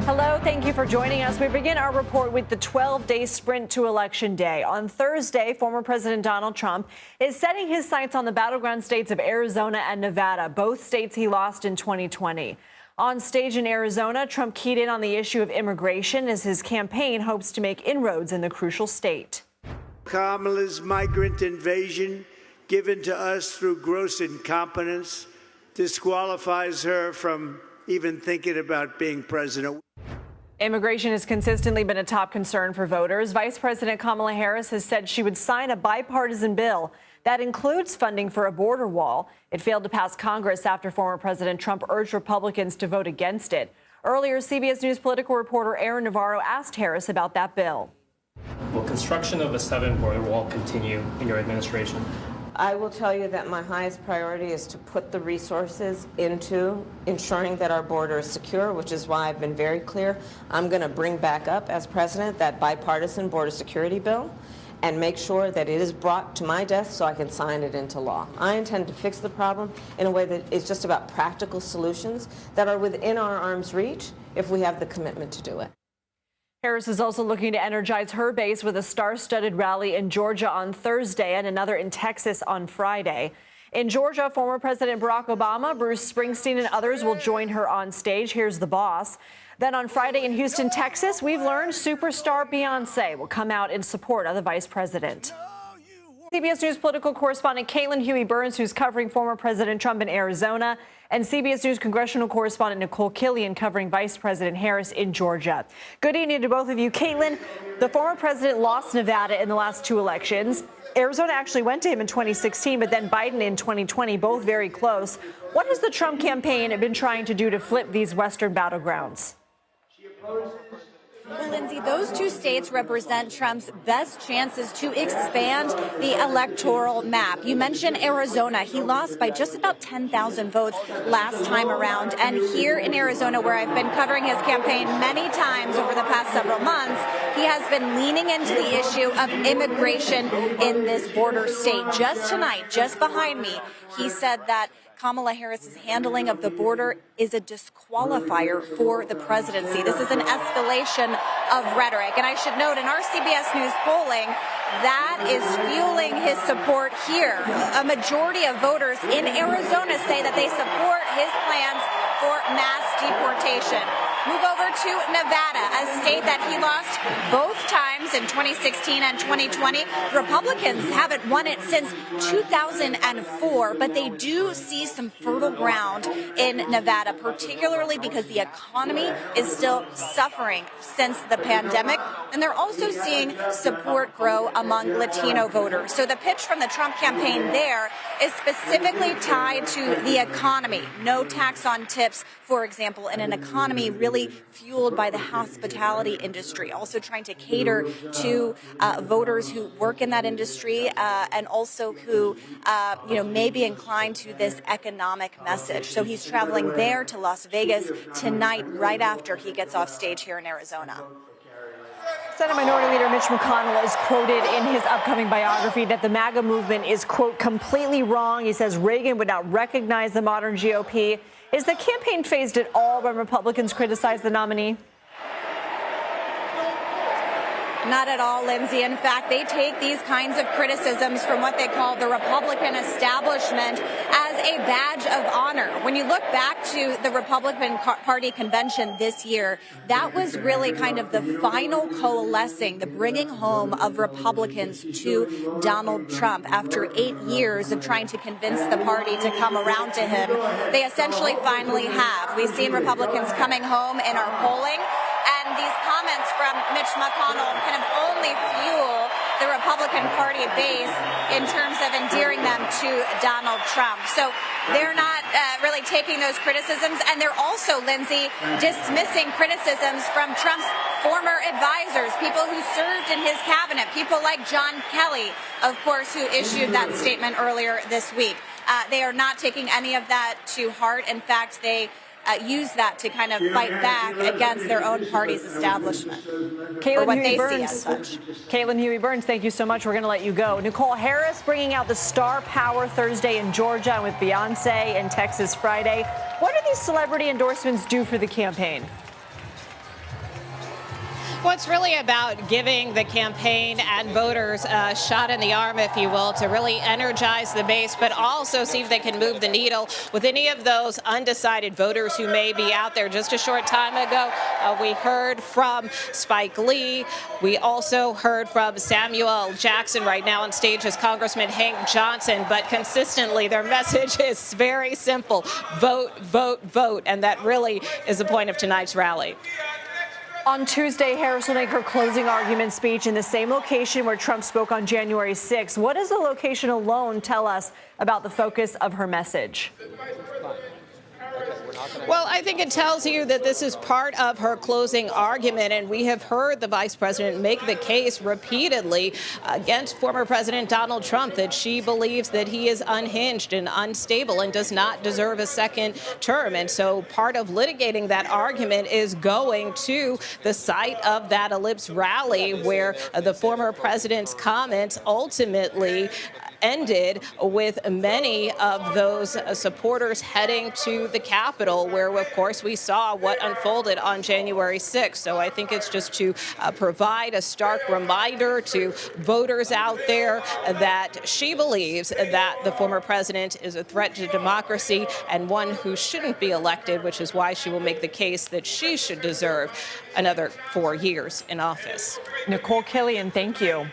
Hello, thank you for joining us. We begin our report with the 12-day sprint to Election Day. On Thursday, former President Donald Trump is setting his sights on the battleground states of Arizona and Nevada, both states he lost in 2020. On stage in Arizona, Trump keyed in on the issue of immigration as his campaign hopes to make inroads in the crucial state. Kamala's migrant invasion, given to us through gross incompetence, disqualifies her from even thinking about being president. Immigration has consistently been a top concern for voters. Vice President Kamala Harris has said she would sign a bipartisan bill that includes funding for a border wall. It failed to pass Congress after former President Trump urged Republicans to vote against it. Earlier, CBS News political reporter Aaron Navarro asked Harris about that bill. Will construction of a southern border wall continue in your administration? I will tell you that my highest priority is to put the resources into ensuring that our border is secure, which is why I've been very clear. I'm going to bring back up, as president, that bipartisan border security bill and make sure that it is brought to my desk so I can sign it into law. I intend to fix the problem in a way that is just about practical solutions that are within our arm's reach if we have the commitment to do it. Harris is also looking to energize her base with a star-studded rally in Georgia on Thursday and another in Texas on Friday. In Georgia, former President Barack Obama, Bruce Springsteen, and others will join her on stage. Here's the boss. Then on Friday in Houston, Texas, we've learned superstar Beyonce will come out in support of the vice president. CBS News political correspondent Killion Huey-Burns, who's covering former President Trump in Arizona, and CBS News congressional correspondent Nikole Killion covering Vice President Harris in Georgia. Good evening to both of you. Killion, the former president lost Nevada in the last two elections. Arizona actually went to him in 2016, but then Biden in 2020, both very close. What has the Trump campaign been trying to do to flip these Western battlegrounds? Well, Lindsay, those two states represent Trump's best chances to expand the electoral map. You mentioned Arizona. He lost by just about 10,000 votes last time around. And here in Arizona, where I've been covering his campaign many times over the past several months, he has been leaning into the issue of immigration in this border state. Just tonight, just behind me, he said that Kamala Harris's handling of the border is a disqualifier for the presidency. This is an escalation of rhetoric. And I should note, in our CBS News polling, that is fueling his support here. A majority of voters in Arizona say that they support his plans for mass deportation. Move over to Nevada, a state that he lost both times in 2016 and 2020. Republicans haven't won it since 2004, but they do see some fertile ground in Nevada, particularly because the economy is still suffering since the pandemic, and they're also seeing support grow among Latino voters. So the pitch from the Trump campaign there is specifically tied to the economy. No tax on tips, for example, in an economy really fueled by the hospitality industry, also trying to cater to voters who work in that industry and also who, may be inclined to this economic message. So he's traveling there to Las Vegas tonight, right after he gets off stage here in Arizona. Senate Minority Leader Mitch McConnell is quoted in his upcoming biography that the MAGA movement is, quote, completely wrong. He says Reagan would not recognize the modern GOP. Is the campaign phased at all when Republicans criticize the nominee? Not at all, Lindsay. In fact, they take these kinds of criticisms from what they call the Republican establishment as a badge of honor. When you look back to the Republican Party convention this year, that was really kind of the final coalescing, the bringing home of Republicans to Donald Trump. After 8 years of trying to convince the party to come around to him, they essentially finally have. We've seen Republicans coming home in our polling. And these comments from Mitch McConnell kind of only fuel the Republican Party base in terms of endearing them to Donald Trump. So they're not really taking those criticisms. And they're also, Lindsay, dismissing criticisms from Trump's former advisors, people who served in his cabinet, people like John Kelly, of course, who issued that statement earlier this week. They are not taking any of that to heart. In fact, they use that to kind of fight back against their own party's establishment, or what they see as such. Killion Huey-Burns, thank you so much. We're going to let you go. Nikole, Harris bringing out the star power Thursday in Georgia and with Beyonce in Texas Friday. What do these celebrity endorsements do for the campaign? Well, it's really about giving the campaign and voters a shot in the arm, if you will, to really energize the base, but also see if they can move the needle with any of those undecided voters who may be out there. Just a short time ago, we heard from Spike Lee. We also heard from Samuel Jackson. Right now on stage is Congressman Hank Johnson, but consistently their message is very simple: vote, vote, vote. And that really is the point of tonight's rally. On Tuesday, Harris will make her closing argument speech in the same location where Trump spoke on January 6th. What does the location alone tell us about the focus of her message? Well, I think it tells you that this is part of her closing argument, and we have heard the vice president make the case repeatedly against former President Donald Trump that she believes that he is unhinged and unstable and does not deserve a second term. And so part of litigating that argument is going to the site of that Ellipse rally where the former president's comments ultimately ended, with many of those supporters heading to the Capitol, where, of course, we saw what unfolded on January 6th. So I think it's just to provide a stark reminder to voters out there that she believes that the former president is a threat to democracy and one who shouldn't be elected, which is why she will make the case that she should deserve another 4 years in office. Nikole, Killion, thank you.